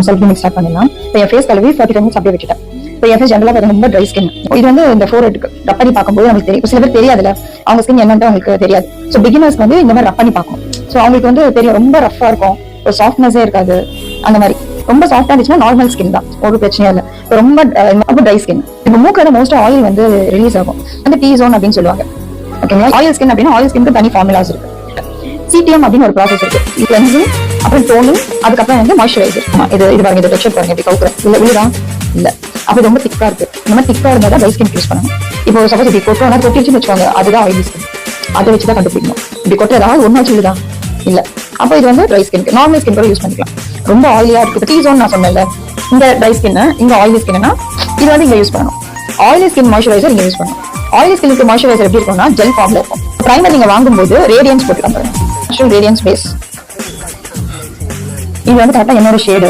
Self cleaning start பண்ணலாம். இப்போ என் face கழுவி 45 மினிட்ஸ் அப்படியே விட்டுட்டேன். இப்போ என் ஃபேஸ் ஜெனரலாக ரொம்ப ட்ரை ஸ்கின். இது வந்து இந்த ஃபோர்ஹெட்க்கு ரப் பண்ணி பார்க்கும்போது நமக்கு தெரியும். சில பேர் தெரியாதுல்ல, அவங்க ஸ்கின் என்னன்னு அவங்களுக்கு தெரியாது. ஸோ பிகினர்ஸ்க்கு வந்து இந்த மாதிரி ரப் பண்ணி பார்க்கணும். ஸோ அவங்களுக்கு வந்து தெரியும் ரொம்ப ரஃபா இருக்கும், ஒரு சாஃப்ட்னஸே இருக்காது. அந்த மாதிரி ரொம்ப சாஃப்டா இருந்துச்சுன்னா நார்மல் ஸ்கின் தான், ஒரு பிரச்சனையும் இல்லை. இப்போ ரொம்ப ட்ரை ஸ்கின். இப்போ மூக்கில் மோஸ்ட் ஆயில் வந்து ரிலீஸ் ஆகும், வந்து டீ ஜோன் அப்படின்னு சொல்லுவாங்க. ஓகேங்களா? ஆயில் ஸ்கின் அப்படின்னா ஆயில் ஸ்கின்க்கு தனி ஃபார்முலாஸ் இருக்கு. சிடிஎம் அப்படின்னு ஒரு ப்ராசஸ் இருக்கு. கிளென்சிங், அப்புறம் டோனிங், அதுக்கப்புறம் வந்து மாய்ஸ்சரைசர். இது பாருங்க, இந்த டெக்ஸ்சர் பாருங்க, இப்படி கவுக்குறேன் இல்ல உள்ளதா இல்ல. அப்போ ரொம்ப திக்கா இருக்கு. இந்த மாதிரி திக்கா இருந்தா தான் ட்ரை ஸ்கின் யூஸ் பண்ணணும். இப்போ சப்போஸ் இப்படி கொட்டோம்னா கொட்டிச்சுன்னு வச்சுக்கோங்க, அதுதான் ஆயிலி ஸ்கின். அதை வச்சுதான் கண்டுபிடிக்கணும். இப்படி கொட்ட ஏதாவது ஒண்ணு வச்சு விழுதா இல்ல, அப்போ இது வந்து ட்ரை ஸ்கின். நார்மல் ஸ்கின் கூட யூஸ் பண்ணிக்கலாம். ரொம்ப ஆயிலியா இருக்கு, டீ ஜோன் நான் சொன்னேன்ல, இந்த ட்ரை ஸ்கின், இங்க ஆயிலி ஸ்கின்னா இது வந்து இங்க யூஸ் பண்ணணும். ஆயிலி ஸ்கின் மாய்ஸ்சரைசர் இங்க யூஸ் பண்ணணும். ஆயிலி ஸ்கின்னுக்கு மாய்ஸ்சரைசர் எப்படி இருக்கும்னா ஜெல் ஃபார்ம்ல இருக்கும். பிரைமர் நீங்க வாங்கும்போது ரேடியன்ஸ் போட்டுக்கலாம் பாருங்க, ரேடியன்ஸ் பேஸ். இது வந்து கரெக்டா என்னோட ஷேடு.